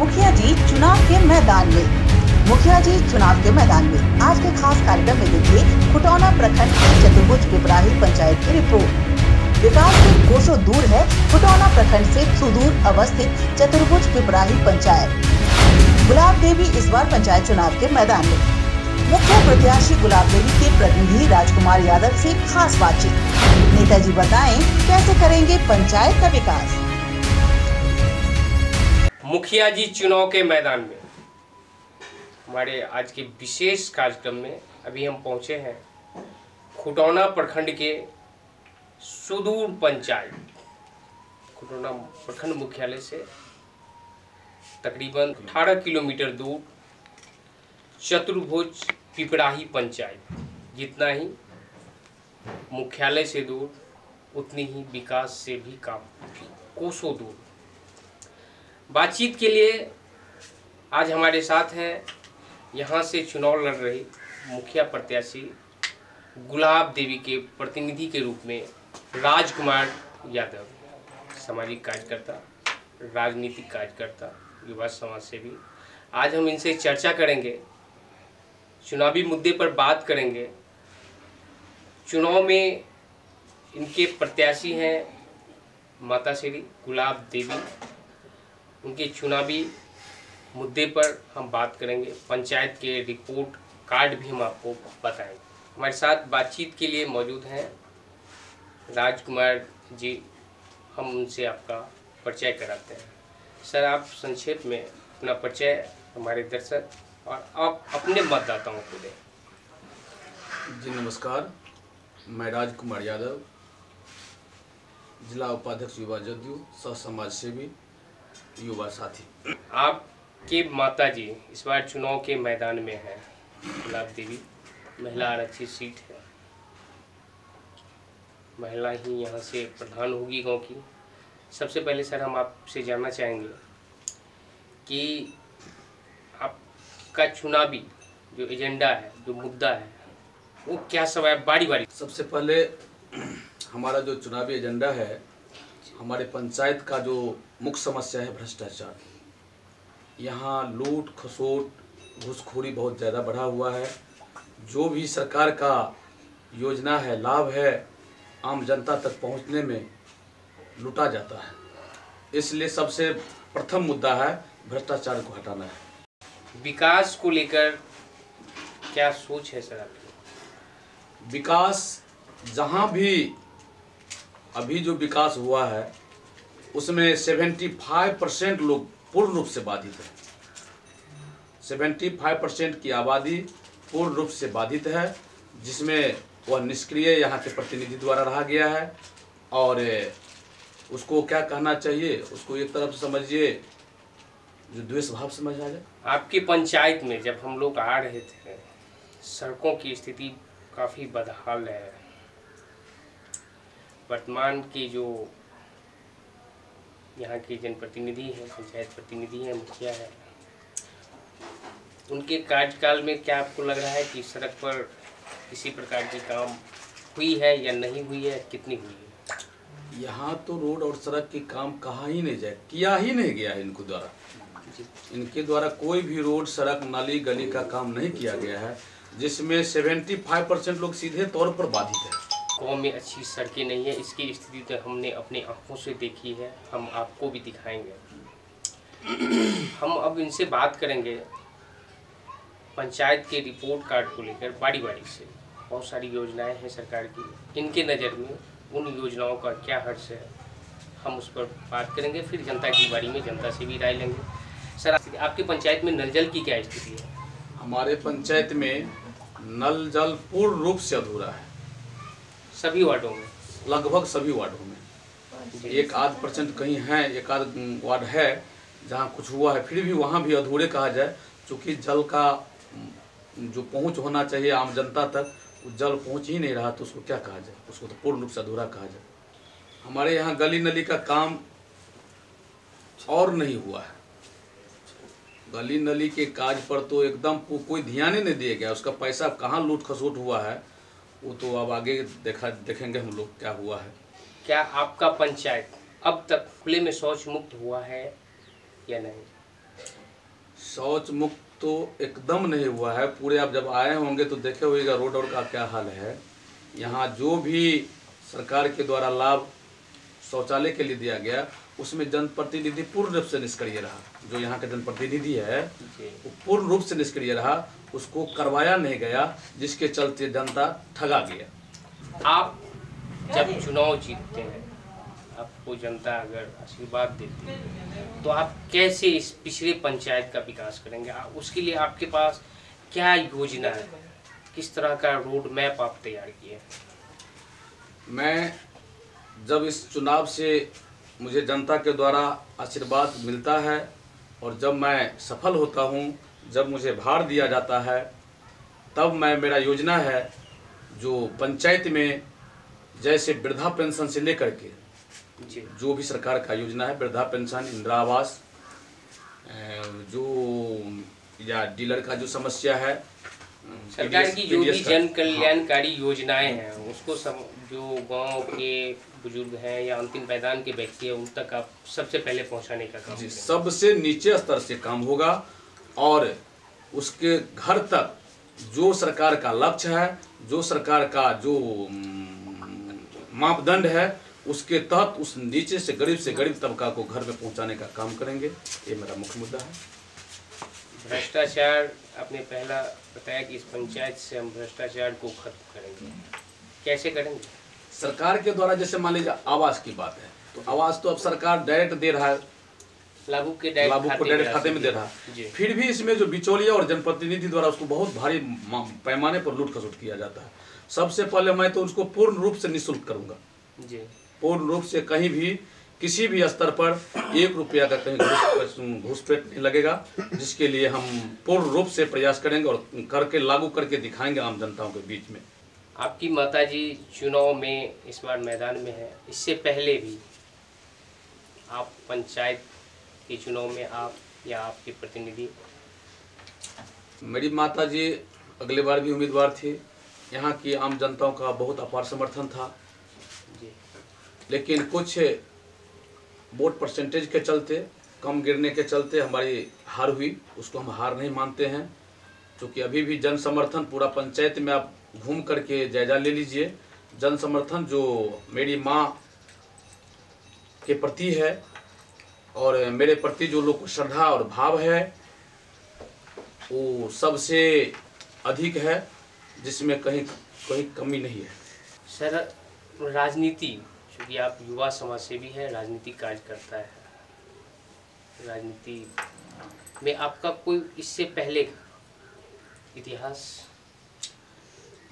मुखिया जी चुनाव के मैदान में। मुखिया जी चुनाव के मैदान में आज के खास कार्यक्रम में देखिए खुटौना प्रखंड के चतुर्भुज पिपराही पंचायत की रिपोर्ट। विकास से कोसों दूर है खुटौना प्रखंड से सुदूर अवस्थित चतुर्भुज पिपराही पंचायत। गुलाब देवी इस बार पंचायत चुनाव के मैदान में। मुख्य प्रत्याशी गुलाब देवी के प्रतिनिधि राजकुमार यादव से खास बातचीत। नेताजी बताएं कैसे करेंगे पंचायत का विकास। मुखिया जी चुनाव के मैदान में हमारे आज के विशेष कार्यक्रम में अभी हम पहुंचे हैं खुटौना प्रखंड के सुदूर पंचायत। खुटौना प्रखंड मुख्यालय से तकरीबन 18 किलोमीटर दूर चतुर्भुज पिपराही पंचायत। जितना ही मुख्यालय से दूर उतनी ही विकास से भी काफी कोसों दूर। बातचीत के लिए आज हमारे साथ हैं यहाँ से चुनाव लड़ रही मुखिया प्रत्याशी गुलाब देवी के प्रतिनिधि के रूप में राजकुमार यादव, सामाजिक कार्यकर्ता, राजनीतिक कार्यकर्ता, युवा समाज सेवी। आज हम इनसे चर्चा करेंगे, चुनावी मुद्दे पर बात करेंगे। चुनाव में इनके प्रत्याशी हैं माता श्री गुलाब देवी। उनके चुनावी मुद्दे पर हम बात करेंगे। पंचायत के रिपोर्ट कार्ड भी हम आपको बताएंगे। हमारे साथ बातचीत के लिए मौजूद हैं राजकुमार जी। हम उनसे आपका परिचय कराते हैं। सर, आप संक्षेप में अपना परिचय हमारे दर्शक और आप अपने मतदाताओं को दें। जी नमस्कार, मैं राजकुमार यादव, जिला उपाध्यक्ष युवा जदयू, सह समाज सेवी, युवा साथी। आपके माता जी इस बार चुनाव के मैदान में है। गुलाब देवी महिला आरक्षित सीट है। महिला ही यहाँ से प्रधान होगी गांव की। सबसे पहले सर हम आपसे जानना चाहेंगे कि आपका चुनावी जो एजेंडा है, जो मुद्दा है, वो क्या सब है? बारी बारी। सबसे पहले हमारा जो चुनावी एजेंडा है, हमारे पंचायत का जो मुख्य समस्या है भ्रष्टाचार। यहाँ लूट खसोट घूसखोरी बहुत ज़्यादा बढ़ा हुआ है। जो भी सरकार का योजना है, लाभ है, आम जनता तक पहुँचने में लूटा जाता है। इसलिए सबसे प्रथम मुद्दा है भ्रष्टाचार को हटाना है। विकास को लेकर क्या सोच है सर आपकी? विकास जहाँ भी अभी जो विकास हुआ है उसमें 75% लोग पूर्ण रूप से बाधित है। 75% की आबादी पूर्ण रूप से बाधित है, जिसमें वह निष्क्रिय यहाँ के प्रतिनिधि द्वारा रहा गया है। और उसको क्या कहना चाहिए, उसको एक तरफ से समझिए जो द्वेष भाव समझ आ जाए। आपकी पंचायत में जब हम लोग आ रहे थे, सड़कों की स्थिति काफ़ी बदहाल है। वर्तमान की जो यहाँ के जनप्रतिनिधि हैं, पंचायत प्रतिनिधि हैं, मुखिया है, उनके कार्यकाल में क्या आपको लग रहा है कि सड़क पर किसी प्रकार की काम हुई है या नहीं हुई है? कितनी हुई है? यहाँ तो रोड और सड़क की काम कहा ही नहीं जाए, किया ही नहीं गया है इनको द्वारा। इनके द्वारा कोई भी रोड, सड़क, नाली, गली का काम नहीं किया गया है, जिसमें 75% लोग सीधे तौर पर बाधित है। गाँव में अच्छी सड़कें नहीं है, इसकी स्थिति तो हमने अपनी आंखों से देखी है, हम आपको भी दिखाएंगे। हम अब इनसे बात करेंगे पंचायत के रिपोर्ट कार्ड को लेकर बारी बारी से। बहुत सारी योजनाएं हैं सरकार की, इनके नज़र में उन योजनाओं का क्या हर्ष है, हम उस पर बात करेंगे। फिर जनता की बारी में जनता से भी राय लेंगे। सर, आपके पंचायत में नल जल की क्या स्थिति है? हमारे पंचायत में नल जल पूर्ण रूप से अधूरा है। सभी वार्डों में, लगभग सभी वार्डों में 1-8% कहीं है, 1-आध वार्ड है जहाँ कुछ हुआ है, फिर भी वहाँ भी अधूरे कहा जाए। चूँकि जल का जो पहुँच होना चाहिए आम जनता तक, वो जल पहुँच ही नहीं रहा, तो उसको क्या कहा जाए? उसको तो पूर्ण रूप से अधूरा कहा जाए। हमारे यहाँ गली नली का काम और नहीं हुआ है। गली नली के काज पर तो एकदम कोई ध्यान ही नहीं दिया गया। उसका पैसा कहाँ लूट खसोट हुआ है, वो तो अब आगे देखेंगे हम लोग क्या हुआ है। क्या आपका पंचायत अब तक खुले में शौच मुक्त हुआ है या नहीं? शौच मुक्त तो एकदम नहीं हुआ है। पूरे आप जब आए होंगे तो देखे होगा रोड और का क्या हाल है। यहाँ जो भी सरकार के द्वारा लाभ शौचालय के लिए दिया गया उसमें जनप्रतिनिधि पूर्ण रूप से निष्क्रिय रहा। जो यहाँ का जनप्रतिनिधि है वो पूर्ण रूप से निष्क्रिय रहा, उसको करवाया नहीं गया, जिसके चलते जनता ठगा गया। आप जब चुनाव जीतते हैं, आपको जनता अगर आशीर्वाद देती है तो आप कैसे इस पिछड़े पंचायत का विकास करेंगे? उसके लिए आपके पास क्या योजना है? किस तरह का रोड मैप आप तैयार किए? मैं जब इस चुनाव से मुझे जनता के द्वारा आशीर्वाद मिलता है और जब मैं सफल होता हूं, जब मुझे भार दिया जाता है, तब मेरा योजना है जो पंचायत में जैसे वृद्धा पेंशन से लेकर के जो भी सरकार का योजना है, वृद्धा पेंशन, इंदिरा आवास, जो या डीलर का जो समस्या है, सरकार की जो भी जन कल्याणकारी योजनाएं हैं उसको जो गांव के बुजुर्ग हैं या अंतिम पायदान के व्यक्ति हैं उन तक आप सबसे पहले पहुंचाने का काम जी, सबसे नीचे स्तर से काम होगा और उसके घर तक जो सरकार का लक्ष्य है, जो सरकार का जो मापदंड है, उसके तहत उस नीचे से गरीब तबका को घर में पहुंचाने का काम करेंगे। ये मेरा मुख्य मुद्दा है। भ्रष्टाचार, आपने पहला बताया कि इस पंचायत से हम भ्रष्टाचार को खत्म करेंगे, कैसे करेंगे? सरकार के द्वारा जैसे मान लीजिए आवास की बात है तो आवास तो अब सरकार डायरेक्ट दे रहा है, लागू को डायरेक्ट खाते में दे रहा है। फिर भी इसमें जो बिचौलिया और जनप्रतिनिधि द्वारा उसको बहुत भारी पैमाने पर लूट खसोट किया जाता है। सबसे पहले मैं तो उसको पूर्ण रूप से निःशुल्क करूंगा जी। पूर्ण रूप से कहीं भी किसी भी स्तर पर 1 रुपया का कहीं घूसपेट नहीं लगेगा, जिसके लिए हम पूर्ण रूप से प्रयास करेंगे और करके लागू करके दिखाएंगे आम जनताओं के बीच में। आपकी माताजी चुनाव में इस बार मैदान में है, इससे पहले भी आप पंचायत के चुनाव में आप या आपके प्रतिनिधि? मेरी माताजी अगले बार भी उम्मीदवार थी। यहाँ की आम जनताओं का बहुत अपार समर्थन था जी। लेकिन कुछ वोट परसेंटेज के चलते, कम गिरने के चलते हमारी हार हुई। उसको हम हार नहीं मानते हैं, क्योंकि अभी भी जन समर्थन पूरा पंचायत में आप घूम करके जायजा ले लीजिए। जन समर्थन जो मेरी माँ के प्रति है और मेरे प्रति जो लोग को श्रद्धा और भाव है वो सबसे अधिक है, जिसमें कहीं कमी नहीं है। सर, राजनीति, क्योंकि आप युवा समाज सेवी हैं, राजनीति कार्यकर्ता है, राजनीति में आपका कोई इससे पहले इतिहास?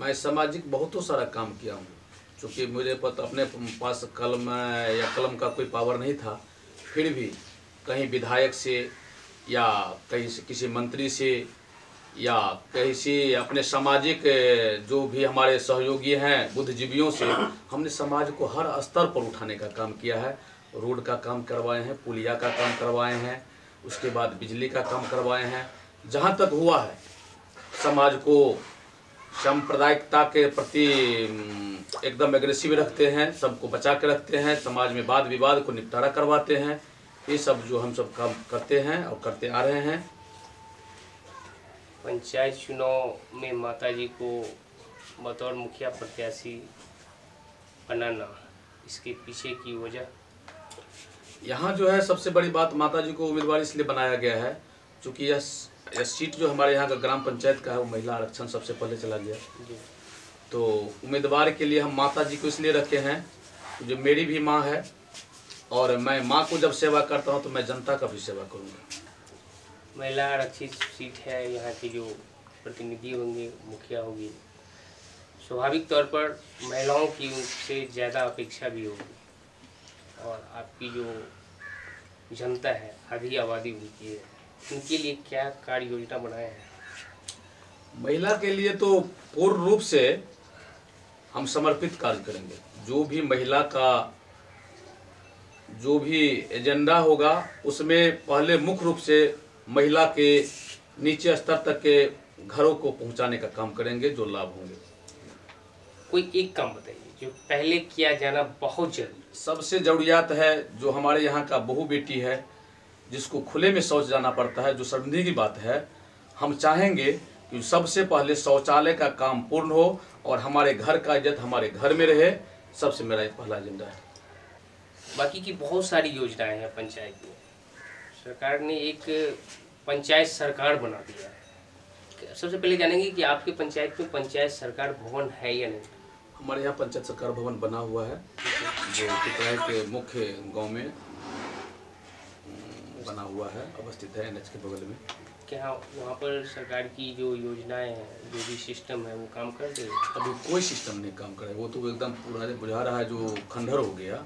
मैं सामाजिक बहुतों सारा काम किया हूँ, क्योंकि मुझे अपने पास कलम या कलम का कोई पावर नहीं था, फिर भी कहीं विधायक से या कहीं से किसी मंत्री से या कहीं से अपने सामाजिक जो भी हमारे सहयोगी हैं बुद्धिजीवियों से हमने समाज को हर स्तर पर उठाने का काम किया है। रोड का काम करवाए हैं, पुलिया का काम करवाए हैं, उसके बाद बिजली का काम करवाए हैं। जहाँ तक हुआ है समाज को सांप्रदायिकता के प्रति एकदम एग्रेसिव रखते हैं, सबको बचा के रखते हैं, समाज में वाद विवाद को निपटारा करवाते हैं। ये सब जो हम सब काम करते हैं और करते आ रहे हैं। पंचायत चुनाव में माताजी को बतौर मुखिया प्रत्याशी बनाना, इसके पीछे की वजह? यहाँ जो है सबसे बड़ी बात, माताजी को उम्मीदवार इसलिए बनाया गया है क्योंकि यह सीट जो हमारे यहाँ का ग्राम पंचायत का है वो महिला आरक्षण सबसे पहले चला गया। तो उम्मीदवार के लिए हम माताजी को इसलिए रखे हैं, जो मेरी भी माँ है और मैं माँ को जब सेवा करता हूँ तो मैं जनता का भी सेवा करूँगा। महिला आरक्षित सीट है, यहाँ के जो प्रतिनिधि होंगे, मुखिया होगी, स्वाभाविक तौर पर महिलाओं की उनसे ज़्यादा अपेक्षा भी होगी और आपकी जो जनता है, आधी आबादी उनकी है, उनके लिए क्या कार्य योजना बनाए हैं? महिला के लिए तो पूर्ण रूप से हम समर्पित कार्य करेंगे। जो भी महिला का जो भी एजेंडा होगा उसमें पहले मुख्य रूप से महिला के नीचे स्तर तक के घरों को पहुंचाने का काम करेंगे, जो लाभ होंगे। कोई एक काम बताइए जो पहले किया जाना बहुत जरूरी। सबसे जरूरियात है जो हमारे यहाँ का बहू बेटी है, जिसको खुले में शौच जाना पड़ता है, जो शर्मिंदगी की बात है। हम चाहेंगे कि सबसे पहले शौचालय का काम पूर्ण हो और हमारे घर का इज्जत हमारे घर में रहे। सबसे मेरा एक पहला एजेंडा है। बाकी की बहुत सारी योजनाएं हैं पंचायत में। सरकार ने एक पंचायत सरकार बना दिया है। सबसे पहले जानेंगे कि आपके पंचायत में पंचायत सरकार भवन है या नहीं? हमारे यहाँ पंचायत सरकार भवन बना हुआ है, जो पिपराही के मुख्य गांव में बना हुआ है, अवस्थित है NH के बगल में। क्या वहाँ पर सरकार की जो योजनाएं हैं, जो भी सिस्टम है, वो काम कर रही है? अभी कोई सिस्टम नहीं काम करे, वो तो एकदम पूरा बुझा रहा है, जो खंडहर हो गया।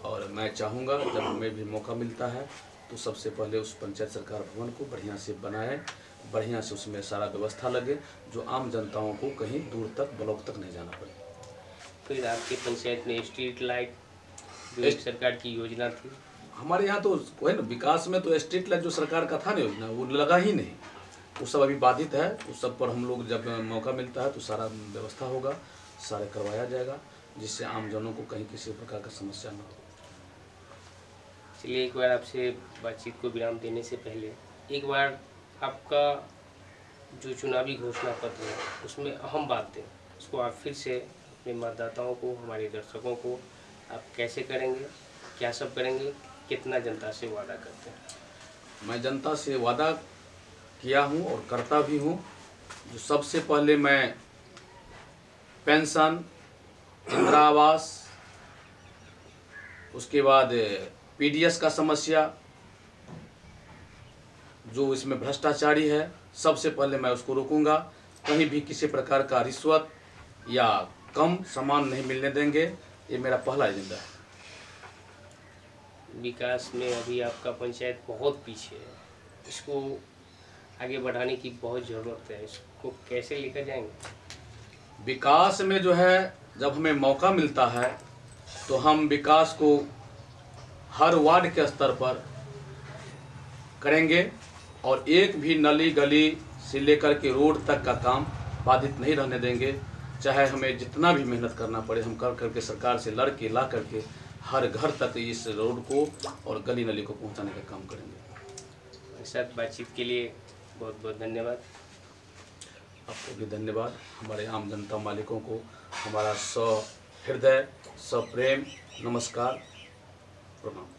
और मैं चाहूँगा जब हमें भी मौका मिलता है तो सबसे पहले उस पंचायत सरकार भवन को बढ़िया से बनाए, बढ़िया से उसमें सारा व्यवस्था लगे, जो आम जनताओं को कहीं दूर तक ब्लॉक तक नहीं जाना पड़े। फिर आपके पंचायत में स्ट्रीट लाइट जो एक सरकार की योजना थी, हमारे यहाँ तो वही ना, विकास में तो स्ट्रीट लाइट जो सरकार का था ना योजना, वो लगा ही नहीं। वो सब अभी बाधित है। उस सब पर हम लोग जब मौका मिलता है तो सारा व्यवस्था होगा, सारे करवाया जाएगा, जिससे आम जनों को कहीं किसी प्रकार का समस्या न हो। चलिए, एक बार आपसे बातचीत को विराम देने से पहले एक बार आपका जो चुनावी घोषणा पत्र है उसमें अहम बातें, उसको आप फिर से अपने मतदाताओं को, हमारे दर्शकों को आप कैसे करेंगे, क्या सब करेंगे, कितना जनता से वादा करते हैं? मैं जनता से वादा किया हूँ और करता भी हूँ। जो सबसे पहले मैं पेंशन, इंदिरा आवास, उसके बाद PDS का समस्या, जो इसमें भ्रष्टाचारी है, सबसे पहले मैं उसको रोकूंगा। कहीं भी किसी प्रकार का रिश्वत या कम सामान नहीं मिलने देंगे। ये मेरा पहला एजेंडा है। विकास में अभी आपका पंचायत बहुत पीछे है, इसको आगे बढ़ाने की बहुत ज़रूरत है। इसको कैसे लेकर जाएंगे? विकास में जो है, जब हमें मौका मिलता है तो हम विकास को हर वार्ड के स्तर पर करेंगे और एक भी नली गली से लेकर के रोड तक का काम बाधित नहीं रहने देंगे। चाहे हमें जितना भी मेहनत करना पड़े, हम कर करके सरकार से लड़ के ला करके हर घर तक इस रोड को और गली नली को पहुंचाने का काम करेंगे। मेरे साथ बातचीत के लिए बहुत बहुत धन्यवाद। आपको भी धन्यवाद। हमारे आम जनता मालिकों को हमारा सहृदय, सप्रेम नमस्कार, प्रणाम।